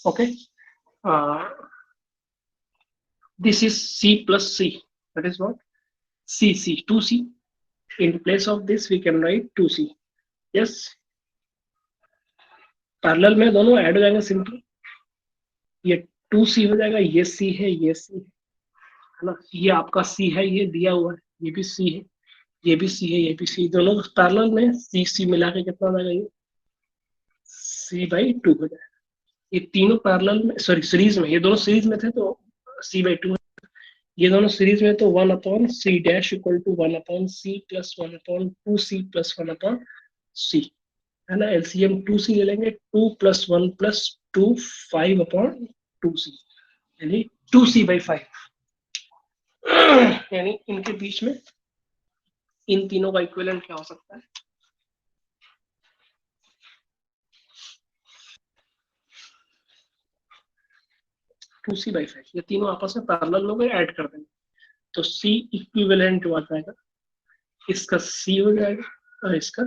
Okay, this is C plus C. That is what? CC, 2C. In place of this, we can write 2C. Yes, parallel में दोनों add हो जाएंगे simple. ये 2C हो जाएगा, ये C है, ये C है ना. ये आपका C है, ये दिया हुआ है, ये भी C है, ये भी C है, ये भी C. दोनों पैरेलल में C मिला के कितना हो जाएगा? ये C/2 हो जाएगा. ये तीनों पैरेलल में, सॉरी सीरीज में, ये दोनों सीरीज में थे तो C/2. ये दोनों सीरीज में तो 1/C dash equal to 1/C plus 1/2C plus 1/C है ना. एलसीएम 2C ले लेंगे, 2 + 1 + 2 5/2C यानी 2C/5. यानी इनके बीच में इन तीनों का इक्विवेलेंट क्या हो सकता है? Two C by 5. ये तीनों आपस में पैरेलल हो गए, ऐड कर देंगे तो C इक्विवेलेंट आ जाएगा. इसका C हो जाएगा और इसका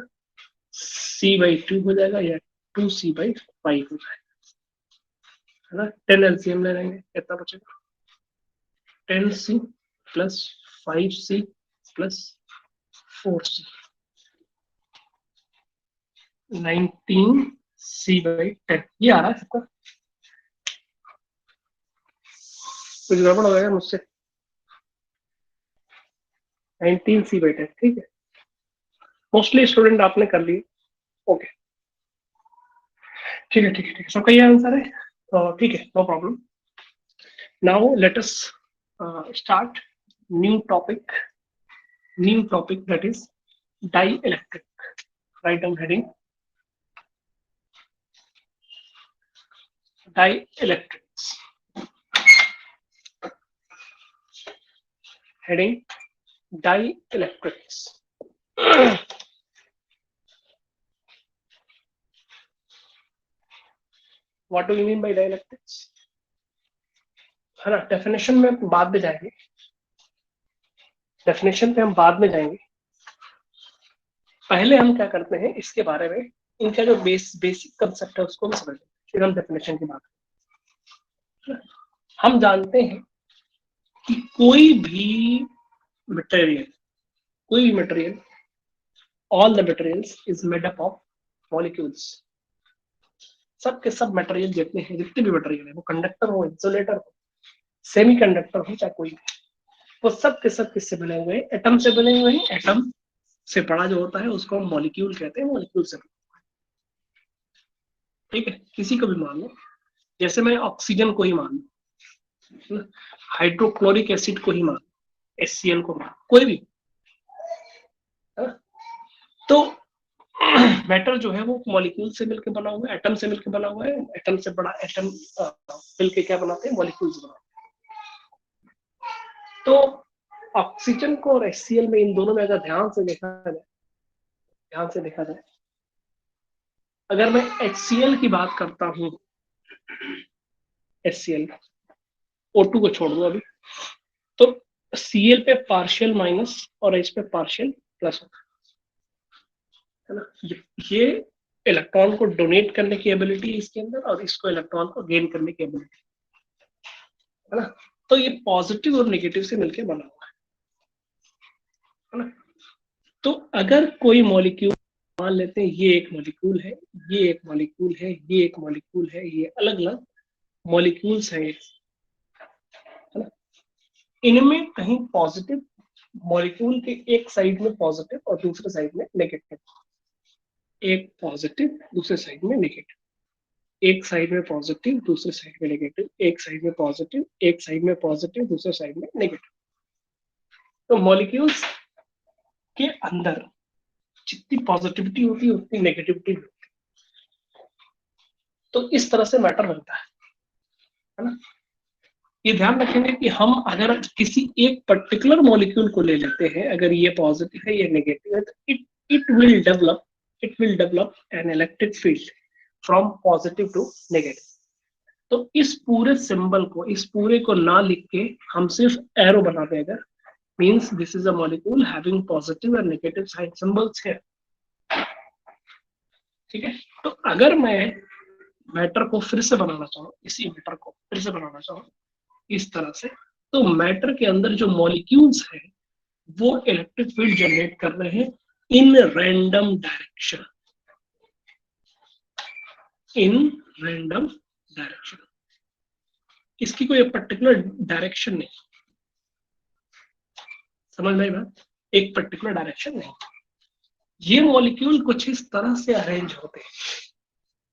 C/2 हो जाएगा या 2C/5 हो जाएगा है ना. 10 एलसीएम ले लेंगे, कितना बचेगा? 10C plus 5C plus 4C 19C/10. ये आ रहा है सबका. कुछ गड़बड़ हो गया मुझसे? 19C/10. ठीक है, मोस्टली स्टूडेंट आपने कर लिए. ओके, ठीक है ठीक है ठीक है, सबका ये आंसर है तो ठीक है, no problem. Now let us start new topic that is dielectric. Write down heading dielectrics. Heading dielectrics. What do you mean by dielectrics? है ना. डेफिनेशन में बाद में जाएंगे, डेफिनेशन पे हम बाद में जाएंगे. पहले हम क्या करते हैं, इसके बारे में इनका जो बेसिक कंसेप्ट है उसको हम समझते हैं, फिर हम डेफिनेशन की बात करें. हम जानते हैं कि कोई भी material, all the materials is made up of molecules. सब के सब मटेरियल जितने हैं, जितने भी मटेरियल है, वो कंडक्टर हो, इंसुलेटर हो, सेमीकंडक्टर हो, चाहे कोई भी, वो सब के सब किससे बने हुए हैं? एटम से बने हुए हैं. एटम से बड़ा जो होता है उसको हम मॉलिक्यूल कहते हैं. मॉलिक्यूल से, ठीक है. किसी को भी मान लो, जैसे मैं ऑक्सीजन को ही मान लो, हाइड्रोक्लोरिक एसिड को ही मान लो, HCl को मान, कोई भी. तो मैटर जो है वो मॉलिक्यूल से मिलकर बना हुआ है, एटम से मिलकर बना हुआ है. एटम से बड़ा एटम मिलकर क्या बनाते हैं? मॉलिक्यूल्स बनाते हैं. तो ऑक्सीजन को और HCl में, इन दोनों में अगर ध्यान से देखा जाए, अगर मैं HCl की बात करता हूं, HCl, O2 को छोड़ दो अभी, तो Cl पे पार्शियल माइनस और H पे पार्शियल प्लस होता है ना. ये इलेक्ट्रॉन को डोनेट करने की एबिलिटी है इसके अंदर, और इसको इलेक्ट्रॉन को गेन करने की एबिलिटी है ना. तो ये पॉजिटिव और नेगेटिव से मिलकर बना हुआ है ना. तो अगर कोई मॉलिक्यूल, मान लेते हैं ये एक मॉलिक्यूल है, ये एक मॉलिक्यूल है, ये एक मॉलिक्यूल है, ये अलग अलग मॉलिक्यूल्स है ना. इनमें कहीं पॉजिटिव, मॉलिक्यूल के एक साइड में पॉजिटिव और दूसरे साइड में नेगेटिव, एक पॉजिटिव दूसरे साइड में नेगेटिव, एक साइड में पॉजिटिव दूसरे साइड में नेगेटिव, एक साइड में पॉजिटिव, एक साइड में पॉजिटिव दूसरे साइड में नेगेटिव. तो मॉलिक्यूल्स के अंदर जितनी पॉजिटिविटी होती है उतनी नेगेटिविटी होती है. तो इस तरह से मैटर बनता है ना. ये ध्यान रखेंगे कि हम अगर किसी एक पर्टिकुलर मॉलिक्यूल को ले लेते हैं, अगर ये पॉजिटिव है, ये नेगेटिव है, तो it will develop an electric field from positive to negative. तो इस पूरे सिंबल को, इस पूरे को ना लिख के हम सिर्फ एरो बना दें, अगर means this is a molecule having positive and negative sign symbols है. ठीक है. तो अगर मैं मैटर को फिर से बनाना चाहो, इसी मैटर को फिर से बनाना चाहो इस तरह से, तो मैटर के अंदर जो मॉलिक्यूल्स है वो इलेक्ट्रिक फील्ड जनरेट कर रहे हैं in random direction, in random direction. इसकी कोई पर्टिकुलर डायरेक्शन नहीं, समझ में आई बात? एक पर्टिकुलर डायरेक्शन नहीं। ये मॉलिक्यूल कुछ इस तरह से अरेंज होते हैं,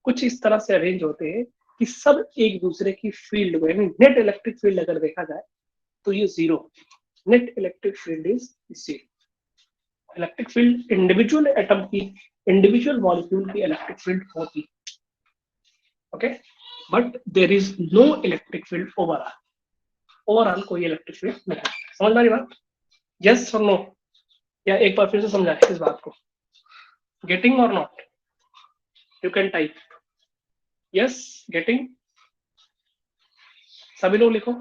कुछ इस तरह से अरेंज होते हैं कि सब एक दूसरे की फील्ड को, यानी नेट इलेक्ट्रिक फील्ड अगर देखा जाए तो ये zero, net electric field is zero. Electric field individual atom की, इंडिविजुअल मॉलिक्यूल की इलेक्ट्रिक फील्ड होती, okay, but there is no electric field overall, overall कोई इलेक्ट्रिक फील्ड नहीं। समझ में आ रही बात? यस और नो, या एक बार फिर से समझाएं इस बात को? गेटिंग और not? You can type yes, getting, सभी लोग लिखो,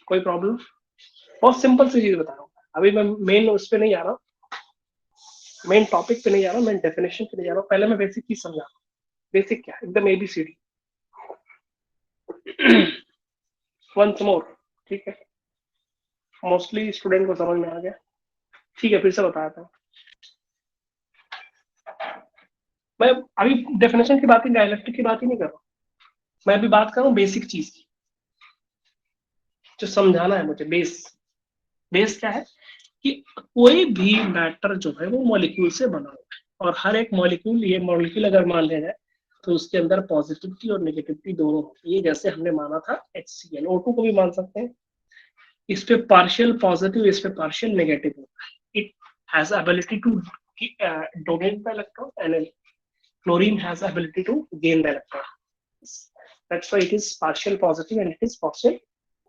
कोई प्रॉब्लम? बहुत सिंपल सी चीज बता रहा हूँ, अभी मैं मेन उस पे नहीं जा रहा, मेन टॉपिक पे नहीं जा रहा, मैं डेफिनेशन पे नहीं जा रहा हूँ, पहले मैं बेसिक चीज समझा रहा हूँ। बेसिक क्या, एकदम एबीसीडी। वंस मोर, ठीक है, मोस्टली स्टूडेंट को समझ में आ गया, ठीक है, फिर से बताता हूँ। मैं अभी डेफिनेशन की बात ही, डायलेक्ट्रिक की बात ही नहीं कर रहा हूँ, मैं अभी बात कर रहा हूँ बेसिक चीज की, जो समझाना है मुझे। बेस, बेस क्या है कि कोई भी मैटर जो है वो मॉलिक्यूल से बना हुआ है, और हर एक मॉलिक्यूल, ये मॉलिक्यूल अगर मान लिया जाए तो उसके अंदर पॉजिटिविटी और नेगेटिविटी दोनों होती है, जैसे हमने माना था HCl, O2 को भी मान सकते हैं। इस पे पार्शियल पॉजिटिव, इस पे पार्शियल नेगेटिव होता है। It has ability to donate the electron and chlorine has ability to gain the electron, that's why it is partial positive and it is partial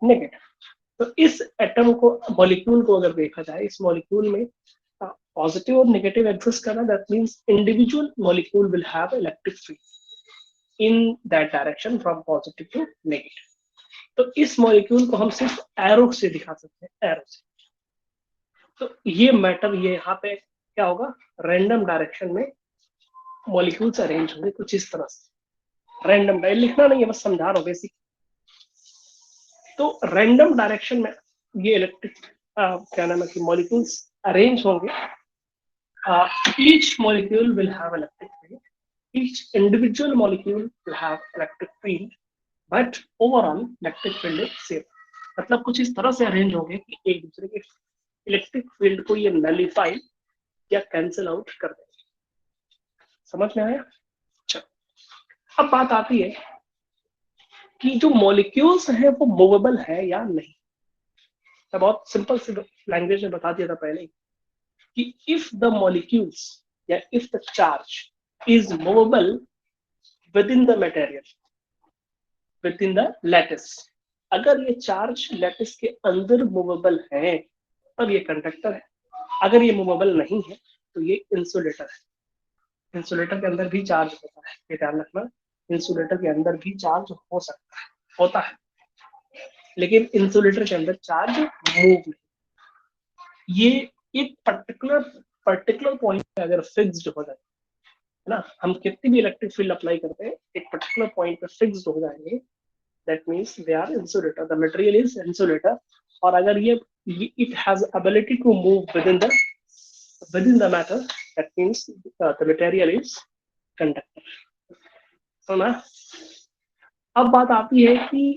negative. तो इस एटम को, molecule को अगर देखा जाए, इस मॉलिक्यूल में पॉजिटिव और नेगेटिव एग्जिस्ट करना, that means individual molecule will have electric field in that direction from positive to negative. तो इस मॉलिक्यूल को हम सिर्फ एरो से दिखा सकते हैं, एरो से। तो ये मैटर, ये यहाँ पे क्या होगा, रैंडम डायरेक्शन में मॉलिक्यूल्स अरेंज होंगे कुछ इस तरह से। रैंडम, लिखना नहीं है, बस समझा रहा हूँ बेसिक। तो रैंडम डायरेक्शन में ये इलेक्ट्रिक क्या नाम है कि मॉलिक्यूल्स अरेंज होंगे। Each molecule will have electric field, each individual molecule will have electric field, but overall electric field is same. मतलब कुछ इस तरह से अरेंज होंगे कि एक दूसरे के इलेक्ट्रिक फील्ड को ये नलीफाई या कैंसिल आउट कर देंगे। समझ में आया? अब बात आती है कि जो मॉलिक्यूल्स हैं वो मूवेबल है या नहीं। मैं बहुत सिंपल सी लैंग्वेज में बता दिया था पहले कि इफ द मॉलिक्यूल्स या if the charge is movable with in the material, within the lattice, अगर ये चार्ज लैटिस के अंदर मूवेबल है तब ये कंडक्टर है, अगर ये मूवेबल नहीं है तो ये इंसुलेटर है। इंसुलेटर के अंदर भी चार्ज होता है, ये ध्यान रखना, इंसुलेटर के अंदर भी चार्ज हो सकता है, होता है, लेकिन इंसुलेटर के अंदर चार्ज मूव नहीं। ये एक पर्टिकुलर पॉइंट पे अगर फिक्स्ड हो जाए, है ना, हम कितनी भी इलेक्ट्रिक फील्ड अप्लाई करते हैं, एक पर्टिकुलर पॉइंट पे फिक्स्ड हो जाएंगे, that means they are insulator, the material is insulator. और अगर ये it has ability to move within the matter, that means the material is conductor। तो ना, अब बात आती है कि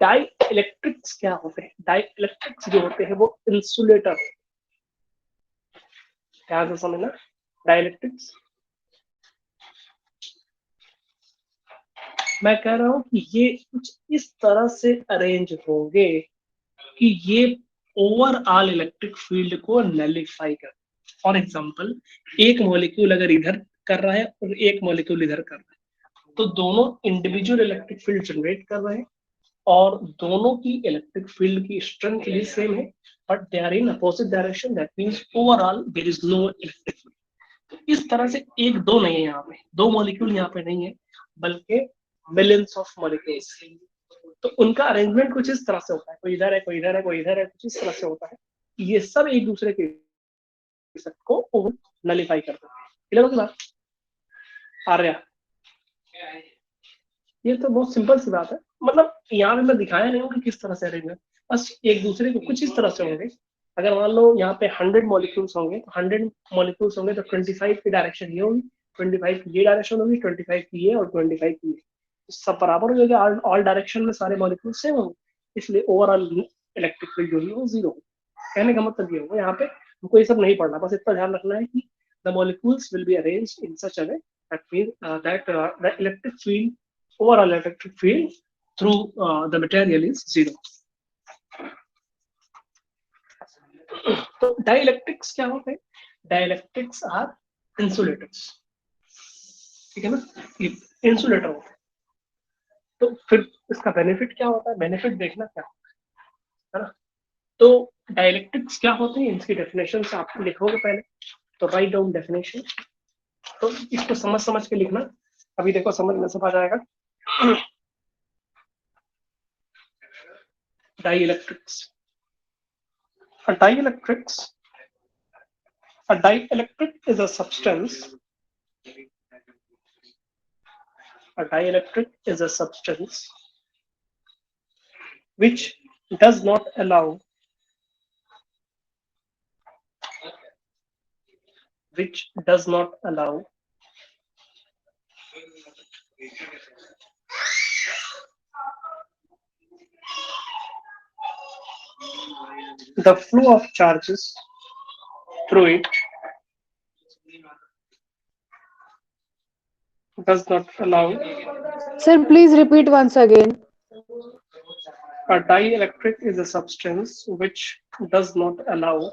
डाई इलेक्ट्रिक्स क्या होते हैं। डाई इलेक्ट्रिक्स जो होते हैं वो इंसुलेटर, ध्यान से समझना, डाई इलेक्ट्रिक्स, मैं कह रहा हूं कि ये कुछ इस तरह से अरेंज होंगे कि ये ओवरऑल इलेक्ट्रिक फील्ड को नलिफाई कर। फॉर एग्जांपल, एक मॉलिक्यूल अगर इधर कर रहा है और एक मॉलिक्यूल इधर कर रहा है, तो दोनों इंडिविजुअल इलेक्ट्रिक फील्ड जनरेट कर रहे हैं और दोनों की इलेक्ट्रिक फील्ड की स्ट्रेंथ भी सेम है, but they are in opposite direction, that means overall there is no electric field. तो इस तरह से एक दो नहीं है, यहाँ पे दो मॉलिक्यूल यहाँ पे नहीं है, बल्कि मिलियंस ऑफ मॉलिक्यूल्स। तो उनका अरेंजमेंट कुछ इस तरह से होता है, कोई इधर है, कोई इधर है, कोई इधर है, कुछ इस तरह से होता है। ये सब एक दूसरे के को नलिफाई करते हैं। क्लियर होगी बात? आर्या, ये तो बहुत सिंपल सी बात है, मतलब यहाँ पे मैं दिखाया नहीं हूँ कि किस तरह से अरेंज है, बस एक दूसरे को कुछ इस तरह से होंगे। अगर मान लो यहाँ पे 100 मॉलिक्यूल्स होंगे तो 100 मॉलिक्यूल्स होंगे तो 25 की डायरेक्शन ये होगी, 25 की ये डायरेक्शन होगी, 25 की ये और 25 की ये, तो सब बराबर हो जाएगा, ऑल डायरेक्शन में सारे मॉलिक्यूल सेम होंगे, इसलिए ओवरऑल इलेक्ट्रिक फील्ड जो है वो जीरो होगा। कहने का मतलब ये होगा, यहाँ पे हमको ये सब नहीं पढ़ना, बस इतना ध्यान रखना है कि the molecules will be arranged in such a way that means that the electric field, overall electric field through the material is zero. तो डाइलेक्ट्रिक्स क्या होते हैं? डाइलेक्ट्रिक्स आर इंसुलेटर्स, ठीक है ना, ये इंसुलेटर होते हैं। तो फिर इसका बेनिफिट क्या होता है? बेनिफिट देखना क्या होता है ना। तो डाइलेक्ट्रिक्स क्या होते हैं, इसकी डेफिनेशन आप लिखोगे पहले, तो राइट डाउन डेफिनेशन, तो इसको समझ समझ के लिखना, अभी देखो समझ में सब आ जाएगा। Dielectrics. A dielectrics. A dielectric is a substance. A dielectric is a substance which does not allow the flow of charges through it, does not allow. Sir, please repeat once again. A dielectric is a substance which does not allow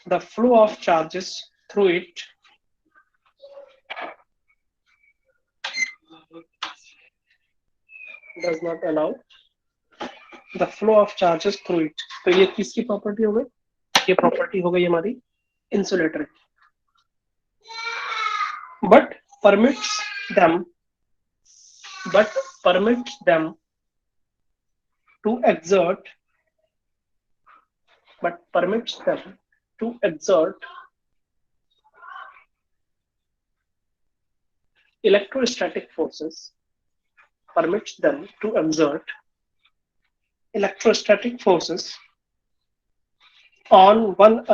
the flow of charges through it, does not allow the flow of charges through it. तो ये किसकी property हो गई? ये property हो गई हमारी insulator की, but permits them to exert electrostatic forces, on one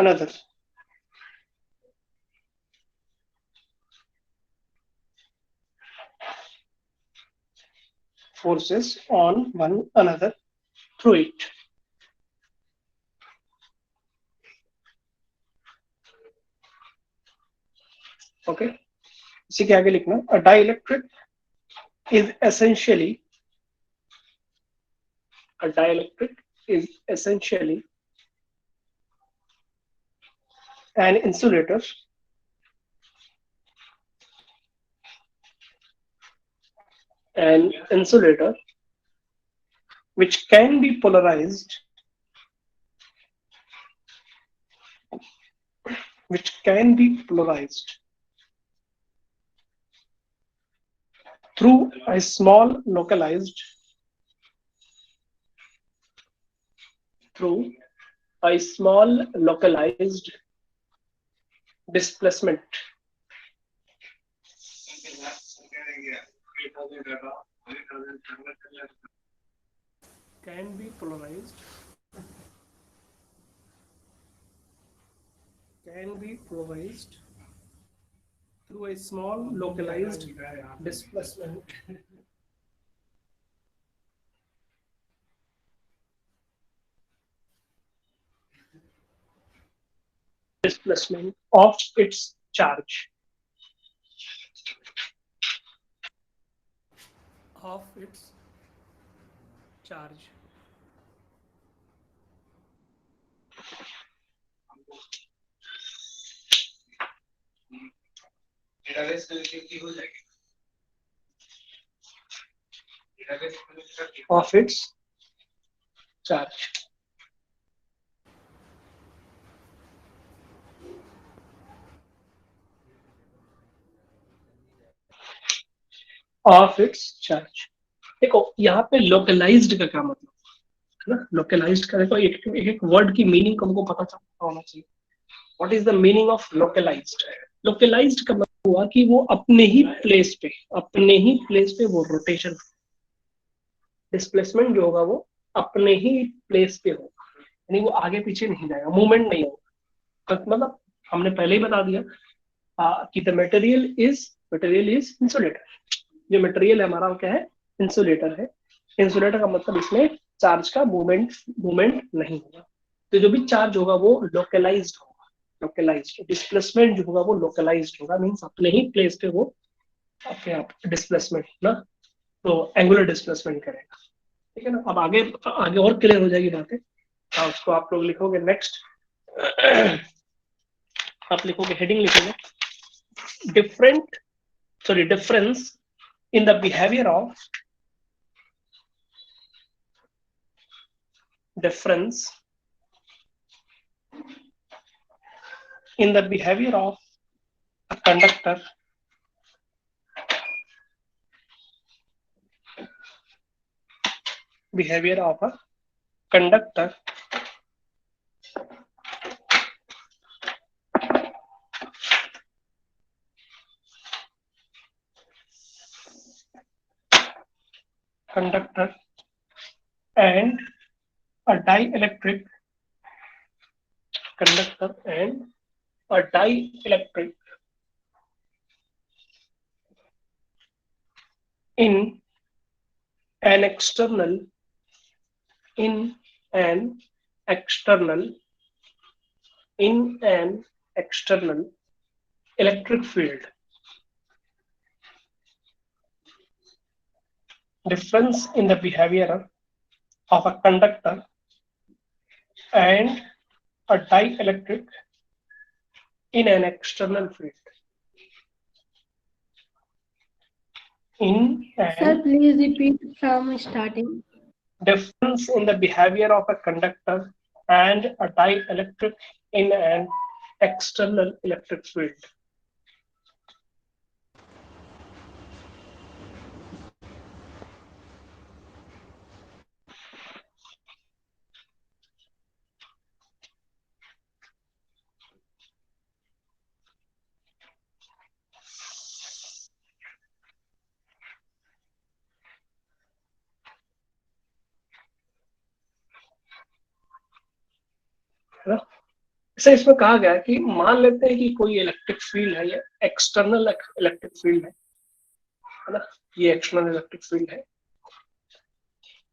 another, through it. Okay, इसी के आगे लिखना, a dielectric is essentially an insulator which can be polarized through a small localized displacement. Can be polarized through a small localized displacement of its charge. Of its charge. Of its charge. देखो यहाँ पे localised का क्या मतलब है ना, localised का देखो एक एक वर्ड की मीनिंग हमको पता होना चाहिए। What is the meaning of localised? Localised का हुआ कि वो अपने ही प्लेस पे वो रोटेशन, डिस्प्लेसमेंट जो होगा वो अपने ही प्लेस पे होगा, यानी वो आगे पीछे नहीं जाएगा, मूवमेंट नहीं होगा। मतलब हमने पहले ही बता दिया कि द मटेरियल इज इंसुलेटर। जो मटेरियल है हमारा वो क्या है, इंसुलेटर है। इंसुलेटर का मतलब इसमें चार्ज का मूवमेंट नहीं होगा। तो जो भी चार्ज होगा वो लोकलाइज्ड होगा, लोकलाइज्ड डिस्प्लेसमेंट जो होगा वो लोकलाइज्ड होगा, मीन्स अपने ही प्लेस पे वो अपने आप डिस्प्लेसमेंट ना, तो एंगुलर डिस्प्लेसमेंट करेगा। ठीक है ना। अब आगे आगे और क्लियर हो जाएगी बातें। उसको आप लोग लिखोगे नेक्स्ट, आप लिखोगे, हेडिंग लिखोगे difference in the behaviour of difference in the behavior of a conductor behavior of a conductor and a dielectric conductor and a dielectric in an external in an external electric field. Difference in the behavior of a conductor and a dielectric in an external field. Sir, please repeat from starting. Difference in the behavior of a conductor and a dielectric in an external electric field. है ना। इसे इसमें कहा गया है कि मान लेते हैं कि कोई इलेक्ट्रिक फील्ड है, या एक्सटर्नल इलेक्ट्रिक फील्ड है ना, ये एक्सटर्नल इलेक्ट्रिक फील्ड है,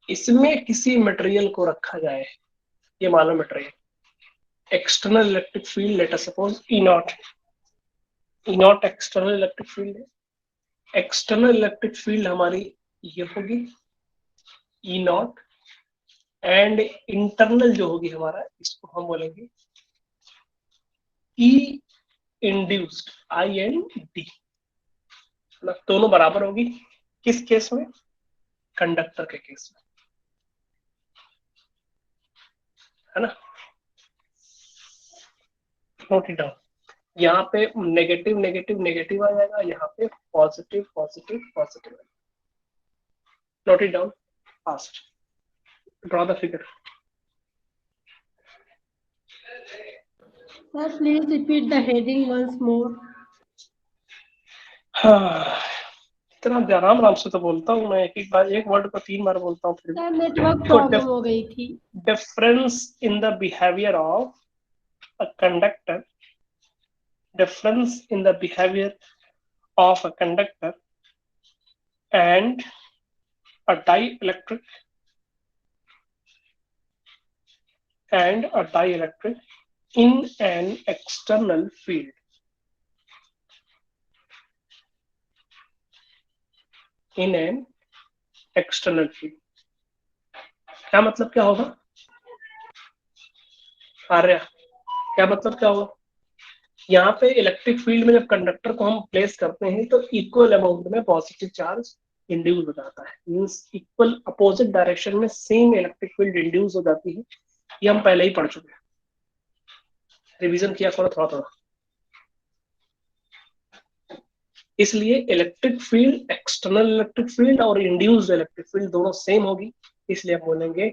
इसमें किसी मटेरियल को रखा जाए, ये मान लो material external electric field, let us suppose E naught external electric field है। एक्सटर्नल इलेक्ट्रिक फील्ड हमारी ये होगी ई नॉट, एंड इंटरनल जो होगी हमारा, इसको हम बोलेंगे ई इंड्यूस्ड, IND। दोनों बराबर होगी किस केस में, कंडक्टर के केस में, है ना। नोट इट डाउन, यहाँ पे नेगेटिव नेगेटिव नेगेटिव आ जाएगा, यहाँ पे positive positive positive. Note it down fast, draw the figure. Sir, please repeat the heading once more. हाँ, इतना आराम से तो बोलता हूँ मैं, एक बार एक वर्ड को 3 बार बोलता हूँ फिर। सर, नेटवर्क प्रॉब्लम हो गई थी। Difference in the behaviour of a conductor, difference in the behavior of a conductor and a dielectric in an external field. In an external field क्या मतलब क्या होगा आर्या, क्या मतलब क्या होगा? यहाँ पे इलेक्ट्रिक फील्ड में जब कंडक्टर को हम प्लेस करते हैं तो इक्वल अमाउंट में पॉजिटिव चार्ज इंड्यूस हो जाता है, मींस इक्वल अपोजिट डायरेक्शन में सेम इलेक्ट्रिक फील्ड इंड्यूस हो जाती है। ये हम पहले ही पढ़ चुके हैं, रिवीजन किया थोड़ा थोड़ा। इसलिए electric field, external electric field और इंड्यूस्ड इलेक्ट्रिक फील्ड दोनों सेम होगी, इसलिए हम बोलेंगे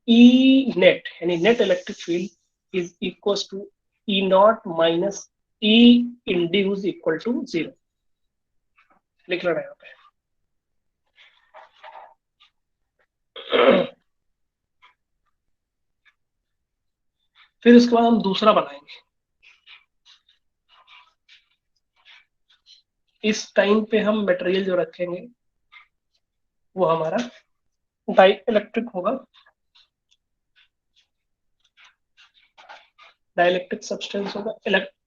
ई नेट, यानी net electric field is equal to E naught minus E induce equal to 0। लिख लेना यहाँ पे। फिर उसके बाद हम दूसरा बनाएंगे। इस टाइम पे हम मटेरियल जो रखेंगे वो हमारा डाई इलेक्ट्रिक होगा, डाइलेक्ट्रिक सब्सटेंस होगा।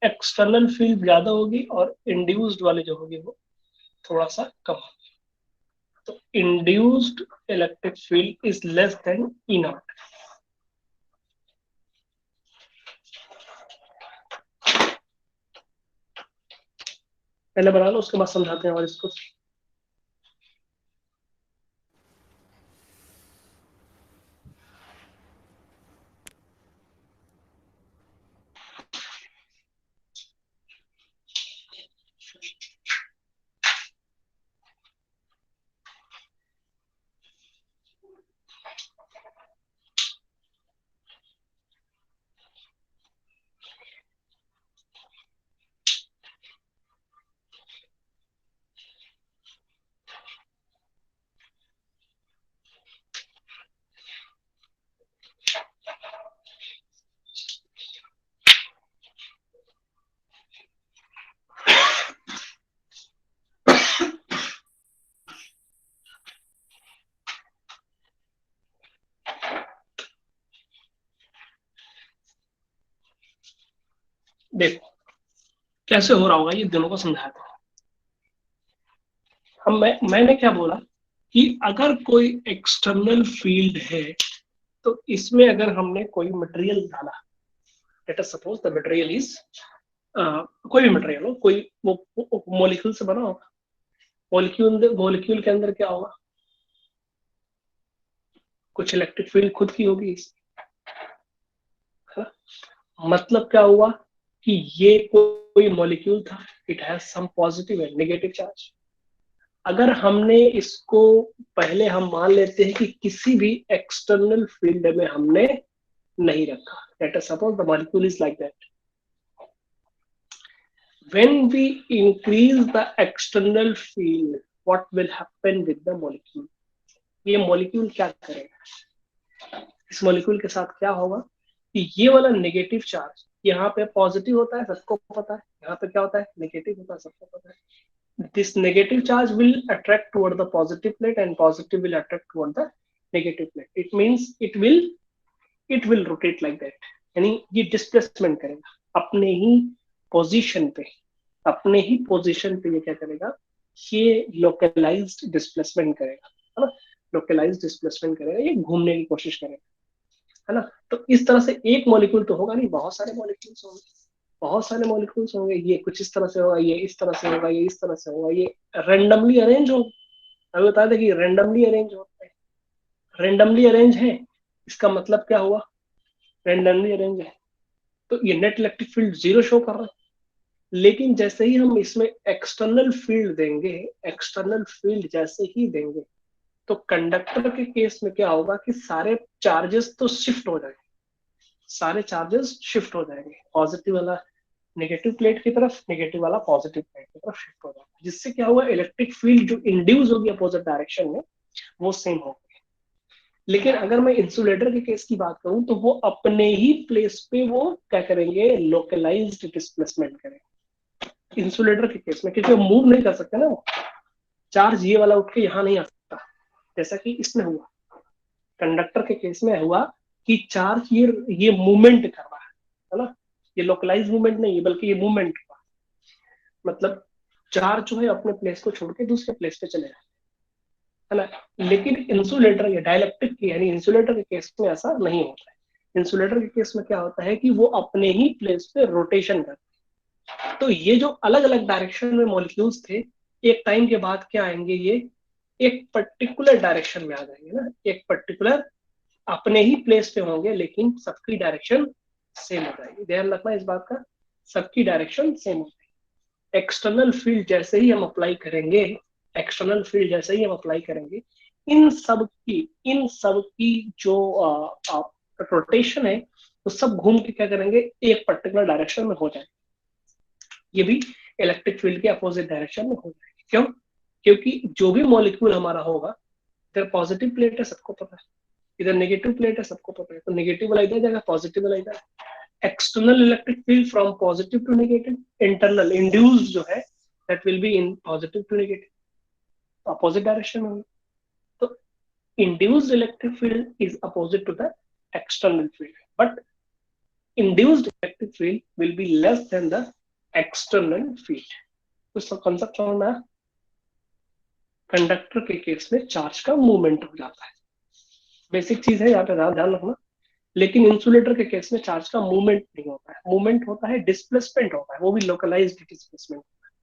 एक्सटर्नल फील्ड ज्यादा होगी और इंड्यूस्ड वाले जो होगी वो थोड़ा सा कम होगी। तो induced electric field is less than E not. पहले बना लो, उसके बाद समझाते हैं और इसको। देखो कैसे हो रहा होगा, ये दोनों को समझाते हैं हम। मैंने क्या बोला कि अगर कोई एक्सटर्नल फील्ड है तो इसमें अगर हमने कोई मटेरियल डाला, late us suppose the material is, कोई भी मटेरियल हो, कोई वो मॉलिक्यूल से बना होगा। मॉलिक्यूल के अंदर क्या होगा, कुछ इलेक्ट्रिक फील्ड खुद की होगी है ना? मतलब क्या हुआ कि ये कोई मॉलिक्यूल था, it has some positive and negative charge. अगर हमने इसको, पहले हम मान लेते हैं कि किसी भी एक्सटर्नल फील्ड में हमने नहीं रखा, late us suppose the molecule is like that. when we increase the external field, what will happen with the molecule? ये मॉलिक्यूल क्या करेगा, इस मॉलिक्यूल के साथ क्या होगा कि ये वाला नेगेटिव चार्ज यहाँ पे पॉजिटिव होता है, सबको पता है, यहाँ पे क्या होता है, नेगेटिव होता है, सबको पता है। this negative charge will attract toward the positive plate and positive will attract toward the negative plate. It means it will rotate like that, यानी ये डिस्प्लेसमेंट करेगा अपने ही पोजीशन पे, अपने ही पोजीशन पे ये क्या करेगा, ये लोकलाइज्ड डिस्प्लेसमेंट करेगा, है ना? लोकलाइज्ड डिस्प्लेसमेंट करेगा, ये घूमने की कोशिश करेगा, है ना? तो इस तरह से एक मॉलिक्यूल तो होगा नहीं, बहुत सारे मॉलिक्यूल्स होंगे, बहुत सारे मॉलिक्यूल्स होंगे। ये कुछ इस तरह से होगा, ये इस तरह से होगा, ये इस तरह से होगा, ये रैंडमली अरेंज होगा। अभी बता दें कि रैंडमली अरेंज होता है, रैंडमली अरेंज है, इसका मतलब क्या हुआ, रैंडमली अरेंज है तो ये नेट इलेक्ट्रिक फील्ड 0 शो कर रहा है। लेकिन जैसे ही हम इसमें एक्सटर्नल फील्ड देंगे, एक्सटर्नल फील्ड जैसे ही देंगे तो कंडक्टर के केस में क्या होगा कि सारे चार्जेस तो शिफ्ट हो जाएंगे, सारे चार्जेस शिफ्ट हो जाएंगे, पॉजिटिव वाला नेगेटिव प्लेट की तरफ, नेगेटिव वाला पॉजिटिव प्लेट की तरफ शिफ्ट हो जाएगा, जिससे क्या हुआ, इलेक्ट्रिक फील्ड जो इंड्यूस होगी अपोजिट डायरेक्शन में वो सेम होगी। लेकिन अगर मैं इंसुलेटर के केस की बात करूं तो वो अपने ही प्लेस पे वो क्या करेंगे, लोकलाइज्ड डिस्प्लेसमेंट करेंगे इंसुलेटर के केस में, क्योंकि वो मूव नहीं कर सकते ना, वो चार्ज ये वाला उठ के यहाँ नहीं आ सकता, जैसा कि इसमें हुआ, कंडक्टर के केस में हुआ कि चार्ज ये मूवमेंट कर रहा है ना, ये लोकलाइज मूवमेंट नहीं है बल्कि ये मूवमेंट हुआ, मतलब चार्ज जो है अपने प्लेस को छोड़ के दूसरे प्लेस पे चले जाए, है ना? लेकिन इंसुलेटर या डाइलेक्ट्रिक की यानी इंसुलेटर के केस में ऐसा नहीं होता है। इंसुलेटर के केस में क्या होता है कि वो अपने ही प्लेस पे रोटेशन करते हैं। तो ये जो अलग अलग डायरेक्शन में मॉलिक्यूल्स थे, एक टाइम के बाद क्या आएंगे, ये एक पर्टिकुलर डायरेक्शन में आ जाएंगे ना, एक पर्टिकुलर अपने ही प्लेस पे होंगे लेकिन सबकी डायरेक्शन सेम हो जाएगी। ध्यान रखना इस बात का, सबकी डायरेक्शन सेम हो जाएगी। एक्सटर्नल फील्ड जैसे ही हम अप्लाई करेंगे, एक्सटर्नल फील्ड जैसे ही हम अप्लाई करेंगे, इन सब की जो रोटेशन है वो सब घूम के क्या करेंगे, एक पर्टिकुलर डायरेक्शन में हो जाएंगे। ये भी इलेक्ट्रिक फील्ड के अपोजिट डायरेक्शन में हो जाएगी। क्यों? क्योंकि जो भी मॉलिक्यूल हमारा होगा, इधर पॉजिटिव प्लेट है सबको पता है, इधर नेगेटिव प्लेट है सबको पता है, तो नेगेटिव वाला इधर जाएगा, पॉजिटिव वाला इधर। External electric field from positive to negative, internal induced जो है that will be in positive to negative, opposite direction में। तो induced electric field is opposite to the external field, but induced electric field will be less than the external field. कुछ concept समझ में आया? Conductor के case में charge का movement हो जाता है, बेसिक चीज है, यहाँ पे ध्यान रखना। लेकिन इंसुलेटर के केस में चार्ज का मूवमेंट नहीं होता है, मूवमेंट होता है, डिस्प्लेसमेंट होता है, वो भी लोकलाइज्ड डिस्प्लेसमेंट होता है,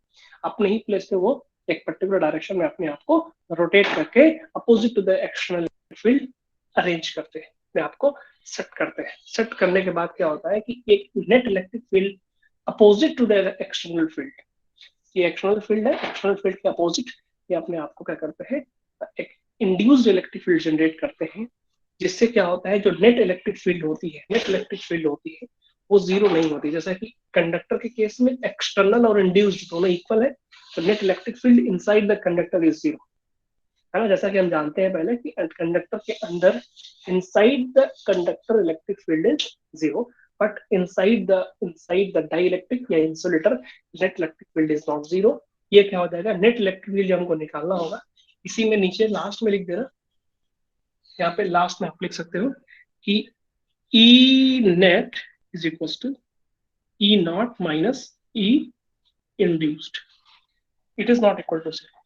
अपने ही प्लेस पे वो एक पर्टिकुलर डायरेक्शन में अपने आप को रोटेट करके opposite to the external field arrange करते हैं, अपने आप को सेट करते हैं। सेट करने के बाद क्या होता है कि एक net electric field opposite to the external field, ये एक्सटर्नल फील्ड है, एक्सटर्नल फील्ड के अपोजिट ये अपने आप को क्या करते हैं, एक इंड्यूस्ड इलेक्ट्रिक फील्ड जनरेट करते हैं, जिससे क्या होता है जो नेट इलेक्ट्रिक फील्ड होती है, नेट इलेक्ट्रिक फील्ड होती है वो जीरो नहीं होती। जैसा कि कंडक्टर के केस में एक्सटर्नल और इंड्यूस्ड दोनों इक्वल है, तो net electric field inside the conductor is zero, है ना। जैसा कि हम जानते हैं पहले कि कंडक्टर के अंदर inside the conductor electric field is zero, but inside the dielectric या insulator net electric field is not zero. ये क्या हो जाएगा, नेट इलेक्ट्रिक फील्ड हमको निकालना होगा, इसी में नीचे लास्ट में लिख देना, यहाँ पे लास्ट में आप लिख सकते हो कि E net is equal to E naught minus E induced, it is not equal to zero.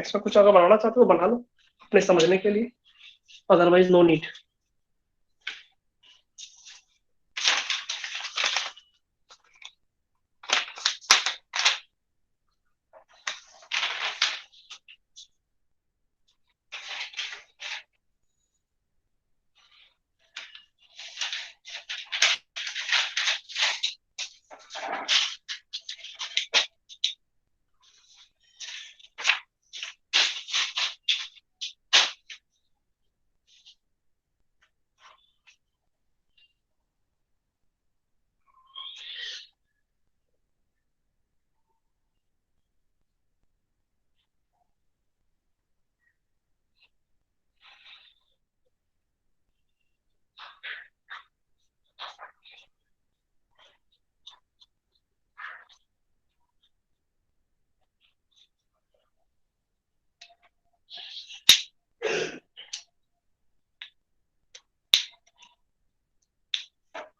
इसमें कुछ अगर बनाना चाहते हो बना लो अपने समझने के लिए, otherwise no need.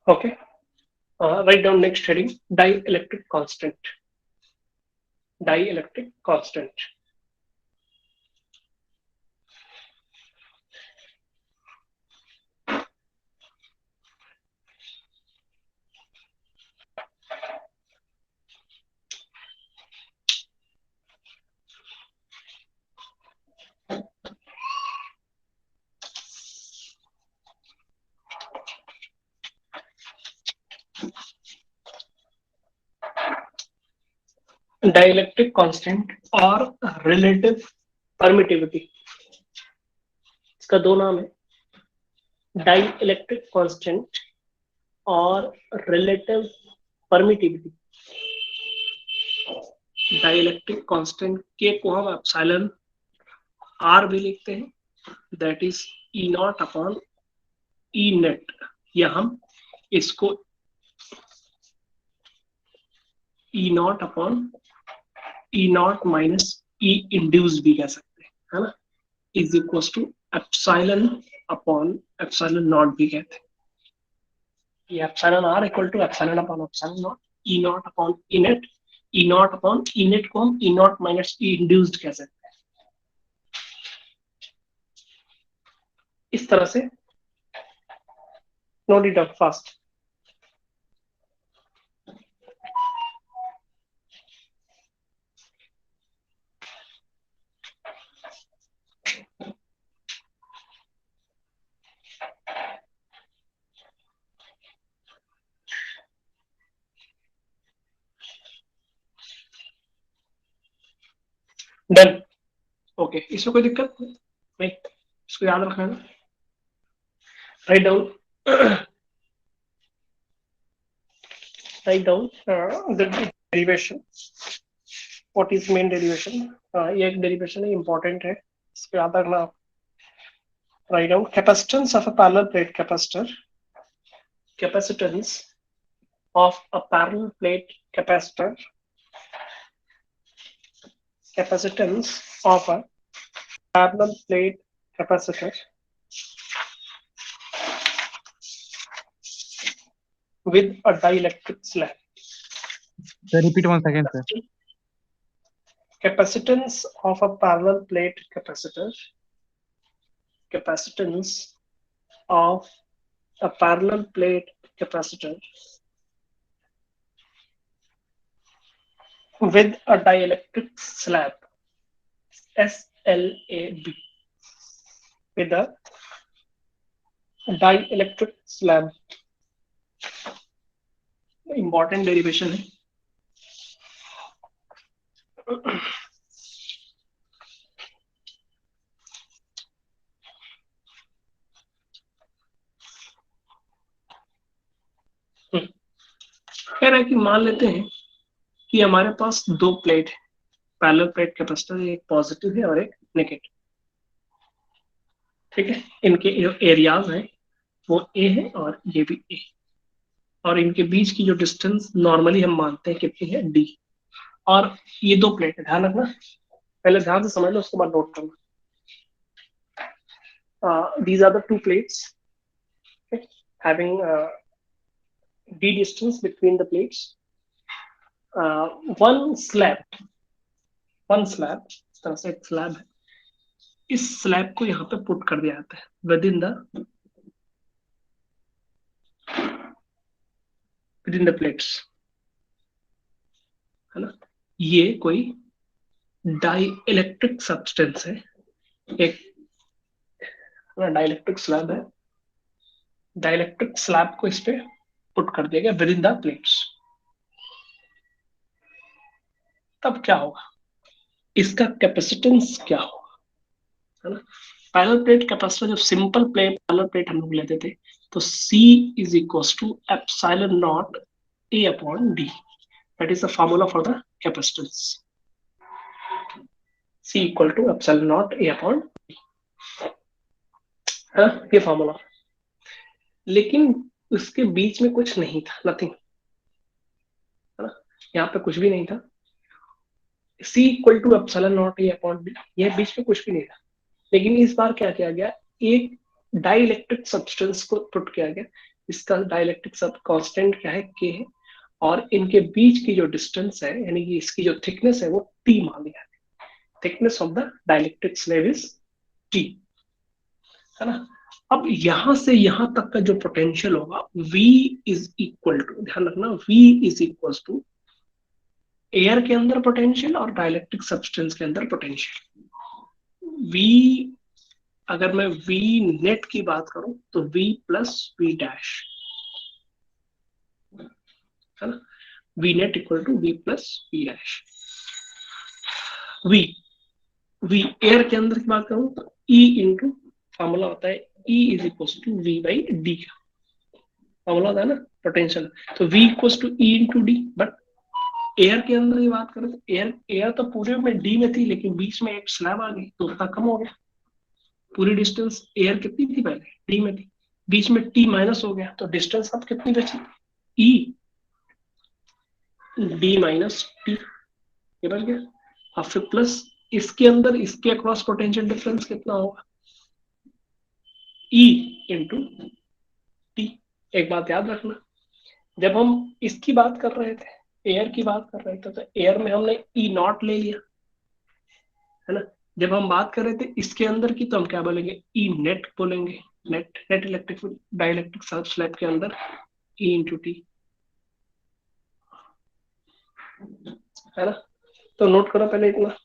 Okay, write down next heading, dielectric constant. Dielectric constant. Dielectric constant और relative permittivity, इसका दो नाम है, dielectric constant और relative permittivity। डाइइलेक्ट्रिक कांस्टेंट के को हम एप्सिलॉन आर भी लिखते हैं, that is E naught upon E net, या हम इसको E naught upon E naught minus E induce भी कह सकते हैं, है ना, is equal to epsilon upon epsilon naught भी कहते हैं। ये epsilon R equal to epsilon upon epsilon naught, E naught upon E net, E naught upon E net को हम ई नॉट माइनस ई इंड्यूस्ड कह सकते हैं। इस तरह से note it out fast. Done, okay, इसमें कोई दिक्कत नहीं, इसको याद रखना है। Write down, write down the derivation what is main derivation? ये एक डेरिवेशन है, इंपॉर्टेंट है, इसको याद रखना आप. Write down capacitance of a parallel plate capacitor. Capacitance of a parallel plate capacitor. Capacitance of a parallel plate capacitor with a dielectric slab. Sir, repeat once again, sir. Capacitance of a parallel plate capacitor. Capacitance of a parallel plate capacitor with a dielectric slab. SLAB. With a dielectric slab. Important derivation है. कह रहा है कि मान लेते हैं कि हमारे पास दो प्लेट है, पैरेलल प्लेट कैपेसिटर, एक पॉजिटिव है और एक नेगेटिव. ठीक है, इनके जो एरियाज हैं वो ए है और ये भी ए, और इनके बीच की जो डिस्टेंस नॉर्मली हम मानते हैं कितनी है, डी. और ये दो प्लेट है, ध्यान रखना, पहले ध्यान से समझ लो उसके बाद नोट करना. These are the two plates, okay, having d distance between the plates. One slab, इस तरह से एक स्लैब है, इस स्लैब को यहाँ पे पुट कर दिया जाता है विद इन द प्लेट्स, है ना. ये कोई डाई इलेक्ट्रिक सब्सटेंस है, एक डाइलेक्ट्रिक स्लैब है. डाइलेक्ट्रिक स्लैब को इस पे पुट कर दिया गया विद इन द प्लेट्स. तब क्या होगा, इसका कैपेसिटेंस क्या होगा, है ना. पैरेलल प्लेट कैपेसिटर, जब सिंपल प्लेट पैरेलल प्लेट हम लोग लेते थे तो C is equal to epsilon naught A upon D. That is the formula for the capacitance. C equal to epsilon naught A upon D, है ये formula. लेकिन उसके बीच में कुछ नहीं था, नथिंग, है ना, यहाँ पे कुछ भी नहीं था. C equal to epsilon naught A upon D, ये बीच में कुछ भी नहीं था. लेकिन इस बार क्या किया गया, एक डाइलेक्ट्रिक सब्सटेंस को पुट किया गया. इसका डाइलेक्ट्रिक सब कांस्टेंट क्या है, K है, और इनके बीच की जो डिस्टेंस है, यानी कि इसकी जो थिकनेस है वो T मान लिया है. Thickness of the dielectric slab is T, है ना. अब यहां से यहां तक का जो पोटेंशियल होगा V इज इक्वल टू, ध्यान रखना, V is equal to air के अंदर पोटेंशियल और डाइलेक्ट्रिक सब्सटेंस के अंदर पोटेंशियल. V, अगर मैं V नेट की बात करूं तो V प्लस V डैश, है ना. V net equal to V plus V dash. V air के अंदर की बात करूं तो E इंटू, फॉर्मूला होता है E is equal to V by D का फॉर्मूला होता है ना, पोटेंशियल. तो V equal to E into D. But air के अंदर की बात करें तो एयर तो पूरे में D में थी, लेकिन बीच में एक स्लैब आ गई तो उतना कम हो गया. पूरी डिस्टेंस एयर कितनी थी, पहले D में थी, बीच में T माइनस हो गया, तो डिस्टेंस अब कितनी बची, E D माइनस T, ये बच गया. और फिर प्लस इसके अंदर इसके अक्रॉस पोटेंशियल डिफरेंस कितना होगा, E इंटू T. एक बात याद रखना, जब हम इसकी बात कर रहे थे, एयर की बात कर रहे थे, तो एयर में हमने E नॉट ले लिया, है ना. जब हम बात कर रहे थे इसके अंदर की तो हम क्या बोलेंगे, E नेट बोलेंगे. नेट इलेक्ट्रिक डाइलेक्ट्रिक स्लैब के अंदर E इंटू T, है ना. तो नोट करो पहले इतना.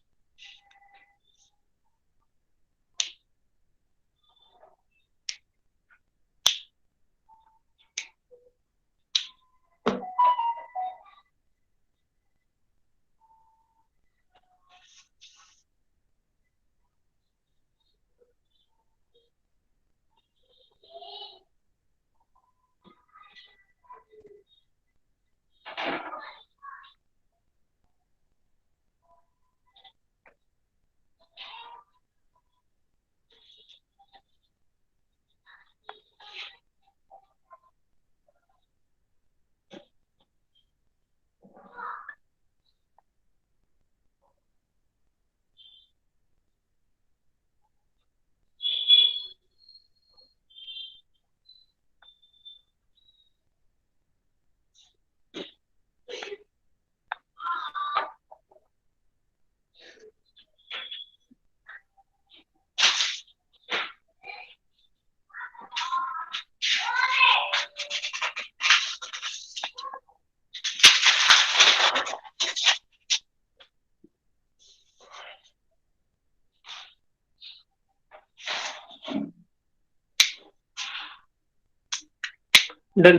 डन।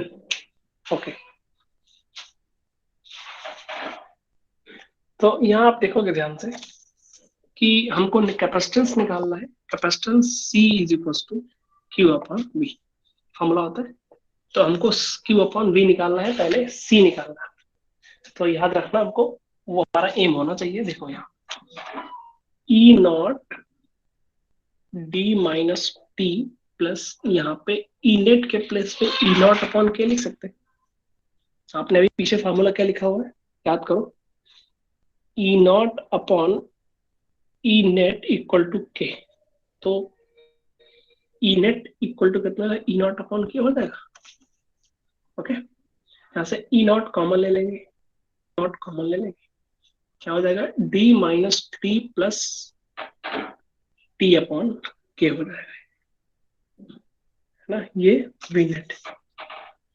ओके, तो यहाँ आप देखोगे ध्यान से कि हमको कैपेसिटेंस निकालना है। Capacitance C is equal to Q upon V formula होता है। तो हमको Q अपॉन V निकालना है, पहले C निकालना है। तो याद रखना हमको वो हमारा एम होना चाहिए। देखो यहाँ E not D minus T plus यहाँ पे E नेट के प्लेस पे E नॉट अपॉन के लिख सकते हैं। आपने अभी पीछे फार्मूला क्या लिखा हुआ है याद करो, E naught upon E net equal to K. तो E नेट इक्वल टू कितना है, E नॉट अपॉन के हो जाएगा। ओके, यहाँ से E नॉट कॉमन ले लेंगे, नॉट कॉमन ले लेंगे, क्या हो जाएगा D minus T plus T upon के हो जाएगा, है ना। ये वी नेट।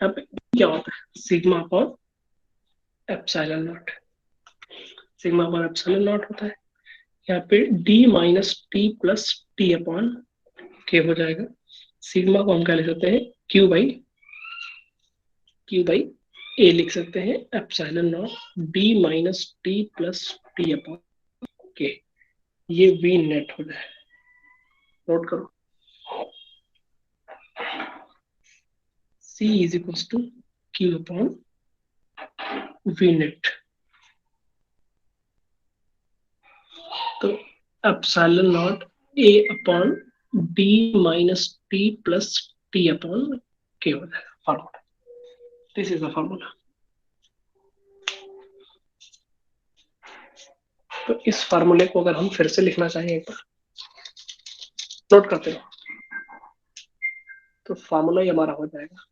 अब क्या होता है, sigma upon epsilon not, sigma upon epsilon not होता है। यहाँ पे D minus T plus T upon के हो जाएगा। सिग्मा को हम क्या लिख सकते हैं, क्यू बाई ए लिख सकते हैं, epsilon not D minus T plus T upon के। ये वी नेट हो जाएगा, नोट करो। C is equals to Q upon V net। तो epsilon naught A upon D minus T plus T upon के हो जाएगा formula. This is the formula. तो इस फार्मूले को अगर हम फिर से लिखना चाहें एक बार, नोट करते रहो, तो फार्मूला ये हमारा हो जाएगा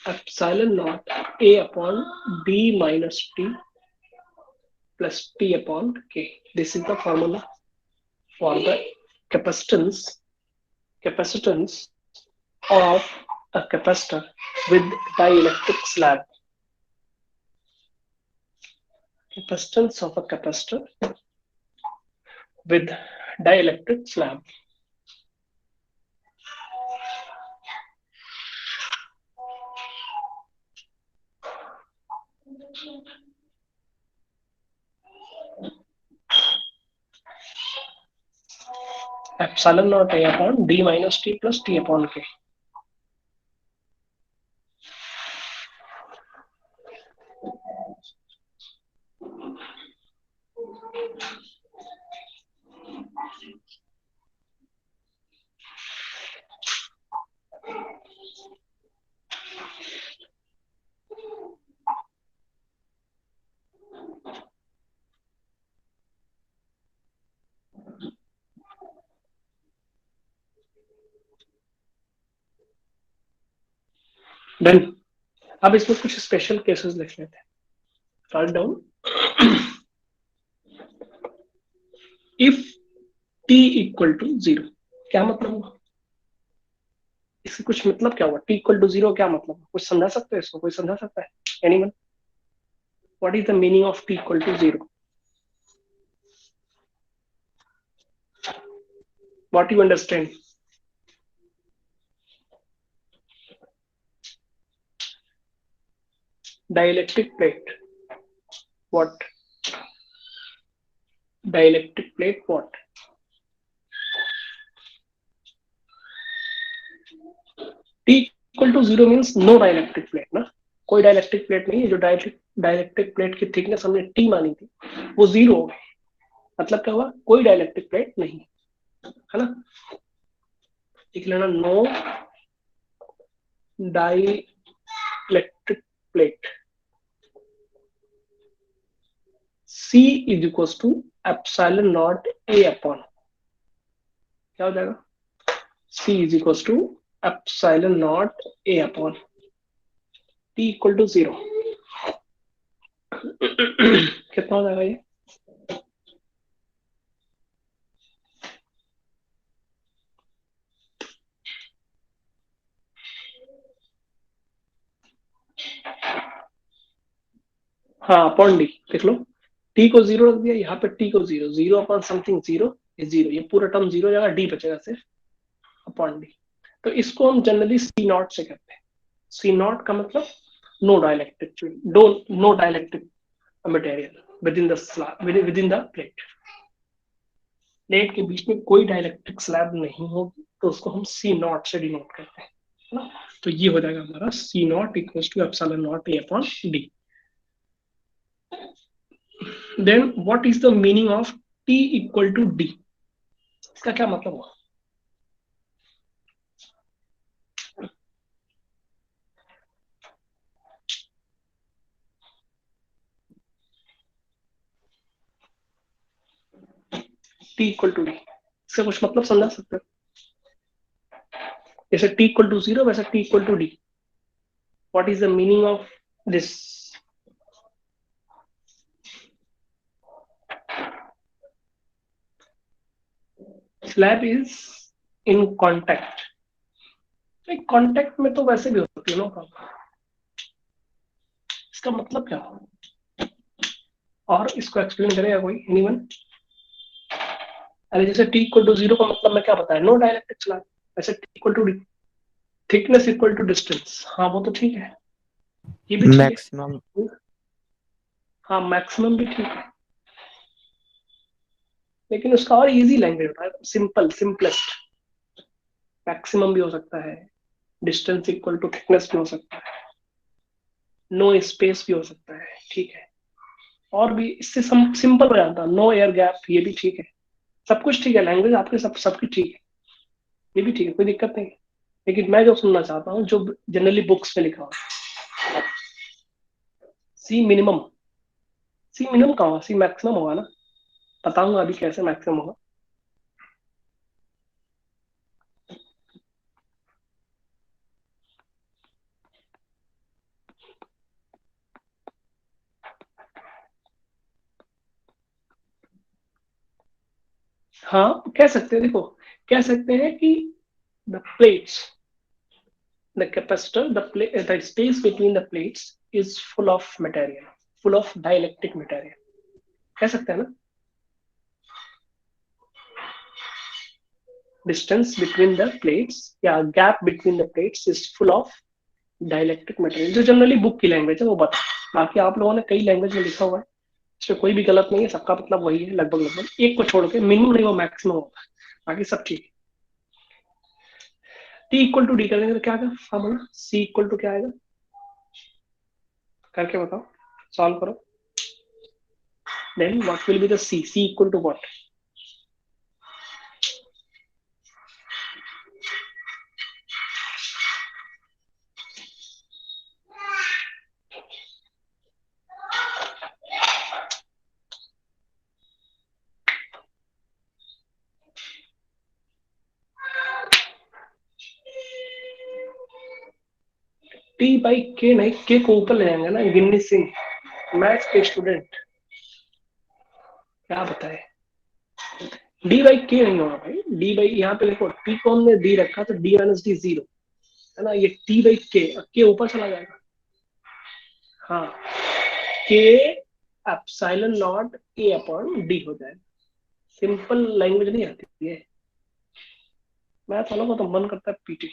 epsilon naught A upon D minus T plus T upon K. This is the formula for the capacitance of a capacitor with dielectric slab. Capacitance of a capacitor with dielectric slab. Epsilon naught A upon D minus T plus T upon K. Done. अब इसमें कुछ special cases लिख लेते हैं। Right down, if t equal to 0, क्या मतलब हुआ इसका, कुछ मतलब क्या हुआ, t इक्वल टू 0 क्या मतलब, कुछ समझा सकते हैं इसको, कोई समझा सकता है? Anyone, what is the meaning of t equal to 0? What you understand? Dielectric plate, what? Dielectric plate, what? T equal to 0 means no dielectric plate ना, कोई डाइलेक्ट्रिक प्लेट नहीं है। जो डाइलेक्ट्रिक प्लेट की थिकनेस हमने T मानी थी वो 0 हो गई, मतलब क्या हुआ, कोई डाइलेक्ट्रिक प्लेट नहीं, है ना। लिख लेना, no dielectric plate. C is equals to epsilon naught A upon, क्या हो जाएगा, C is equals to epsilon naught A upon T equal to 0। कितना हो जाएगा ये, हाँ अपॉन डी देख लो, टी को 0 रख दिया, यहाँ पे टी को 0, 0 अपॉन समथिंग 0 इज 0, ये पूरा टर्म 0 जाएगा, डी बचेगा सिर्फ अपॉन डी। तो इसको हम जनरली सी नॉट से करते हैं, सी नॉट का मतलब no dielectric no dielectric material within the slab, within the plate. Plate के बीच में कोई डाइलेक्ट्रिक स्लैब नहीं होगी तो उसको हम सी नॉट से डिनोट करते हैं, है ना। तो ये हो जाएगा हमारा C naught equal to epsilon naught A upon D. Then what is the meaning of T equal to D? इसका क्या मतलब हुआ? टी इक्वल टू डी, इसका कुछ मतलब समझा सकते हो? जैसे टी इक्वल टू 0 वैसे T equal to D. What is the meaning of this? Slab is in contact. Contact में तो वैसे भी हो सकती है नो प्रॉब्लम। इसका मतलब क्या हो? और इसको एक्सप्लेन करेगा कोई, एनीवन? अरे जैसे टी इक्वल टू 0 का मतलब मैं क्या बताया, नो डाइलेक्ट्रिक स्लैब। वैसे T equal to D, thickness equal to distance, हाँ वो तो ठीक है, ये भी ठीक मैक्सिमम। है। हाँ मैक्सिमम भी ठीक है, लेकिन उसका और इजी लैंग्वेज होता है, सिंपल, सिंपलेस्ट। मैक्सिमम भी हो सकता है, डिस्टेंस इक्वल टू थिकनेस भी हो सकता है, नो स्पेस भी हो सकता है, ठीक है। और भी इससे सिंपल हो जाता है, नो एयर गैप, ये भी ठीक है। सब कुछ ठीक है, लैंग्वेज आपके सबकी ठीक है, ये भी ठीक है, कोई दिक्कत नहीं है। लेकिन मैं जो सुनना चाहता हूँ जो जनरली बुक्स में लिखा हुआ, सी मिनिमम। सी मिनिमम कहाँ होगा? सी मैक्सिमम होगा ना। बताऊंगा अभी कैसे मैक्सिमम होगा। हाँ कह सकते हैं, देखो कह सकते हैं कि the plates, the capacitor, the space between the plates is full of material, full of dielectric material, कह सकते हैं ना। डिस्टेंस बिटवीन द प्लेट्स या gap between the plates is full of dielectric material, जो जनरली बुक की language है वो बता। बाकी आप लोगों ने कई लैंग्वेज में लिखा हुआ है, इसमें कोई भी गलत नहीं है, सबका मतलब वही है लगभग लगभग, एक को छोड़ के, मिनिमम नहीं वो मैक्सिमम होगा, बाकी सब ठीक है। टी इक्वल टू डी करेंगे तो क्या आएगा फॉर्मूला? सी इक्वल टू क्या आएगा, करके बताओ, सॉल्व करो। Then what will be the C? C equal to what? T by K नहीं, के को ऊपर ले जाएंगे ना, गिन्नी सिंह मैथ्स के स्टूडेंट, क्या बताए। डी बाई के नहीं होगा भाई, डी बाई, यहाँ पे देखो टी को हमने डी रखा तो डी माइनस डी 0 है ना, ये टी बाई के ऊपर चला जाएगा। हाँ के epsilon naught A upon D हो जाएगा। सिंपल लैंग्वेज नहीं आती है, मैथ वालों को तो मन करता है पीटी।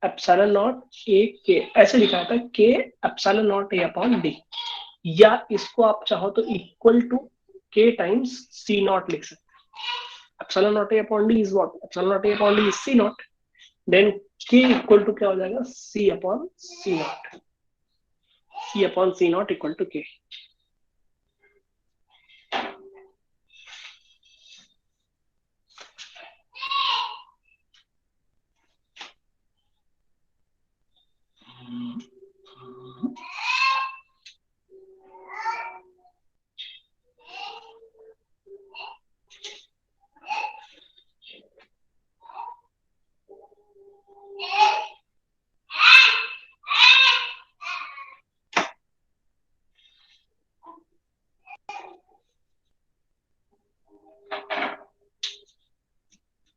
एप्सिलॉन नॉट ए के ऐसे लिखा था, के epsilon naught A upon D, या इसको आप चाहो तो equal to K times C naught लिख सकते हैं। Epsilon naught A upon D is what? Epsilon naught A upon D is C naught. Then K equal to क्या हो जाएगा? C upon C naught. C upon C naught equal to K.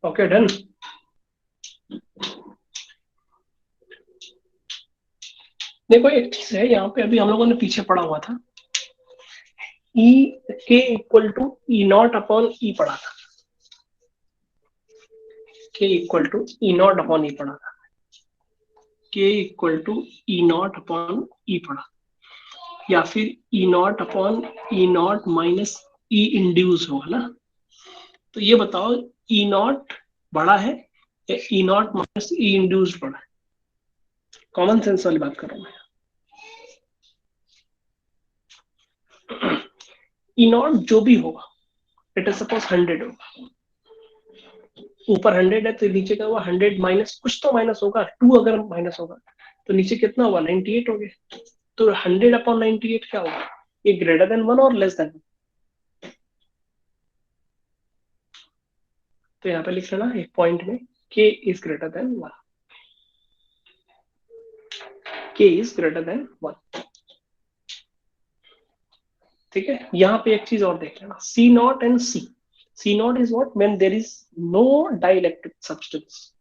Okay done. देखो एक चीज है यहाँ पे, अभी हम लोगों ने पीछे पढ़ा हुआ था, E K equal to E naught upon E पढ़ा था, K equal to E naught upon E पढ़ा था, K equal to E naught upon E पढ़ा, या फिर E naught upon E naught minus E induced होगा ना। तो ये बताओ ई नॉट बड़ा है या ई नॉट माइनस ई इंड्यूस बड़ा है? कॉमन सेंस वाली बात कर रहा हूं मैं। ई नॉट जो भी होगा, लेट अस सपोज 100 होगा, ऊपर 100 है तो नीचे का हुआ 100 माइनस कुछ तो माइनस होगा, 2 अगर माइनस होगा तो नीचे कितना हुआ 98 हो गया। तो 100 अपॉन 98 क्या होगा? ये ग्रेटर देन 1 और लेस देन 1? तो यहाँ पे लिख लेना एक पॉइंट में k is greater than 1, k is greater than 1। ठीक है, यहाँ पे एक चीज और देख लेना, C naught and C। C naught is what? When there is no dielectric substance.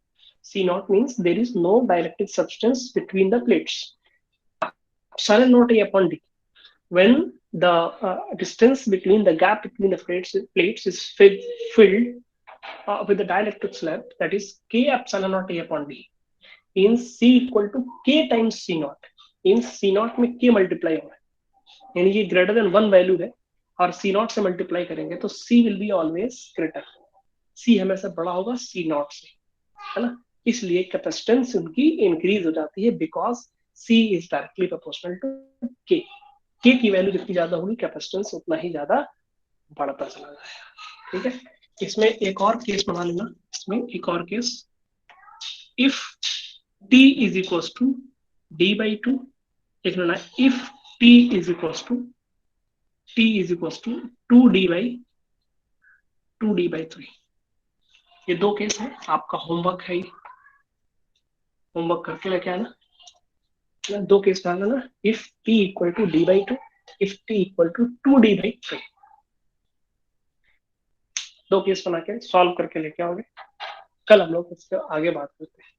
C naught means there is no dielectric substance between the plates. epsilon naught A upon D, when the distance between the gap between the plates is filled with the dielectric slab, that is K epsilon naught A upon D, means C equal to K times C naught, means C naught में K multiply हो रहा है, यानी ये greater than 1 value है और C naught से multiply करेंगे तो C will be always greater, C हमेशा बड़ा होगा C naught से, है ना। इसलिए कैपेसिटेंस उनकी इंक्रीज हो जाती है because C is directly proportional to K। K की वैल्यू जितनी ज्यादा होगी कैपेसिटेंस उतना ही ज्यादा बढ़ता चला जाएगा। ठीक है, इसमें एक और केस बना लेना, इसमें एक और case, if T is equal to D/2, लिख लेना if T is equal to 2D/3। ये दो केस है, आपका होमवर्क है, होमवर्क करके लेके आना। दो केस डालना ना, if T equal to D/2, if T equal to 2D/3। दो केस बना के सॉल्व करके लेके आओगे, कल हम लोग इसके आगे बात करते हैं।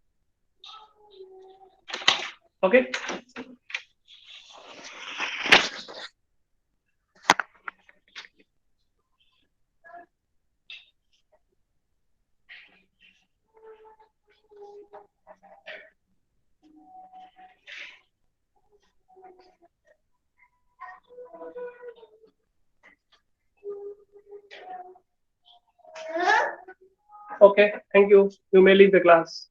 Okay Okay, thank you. You may leave the class.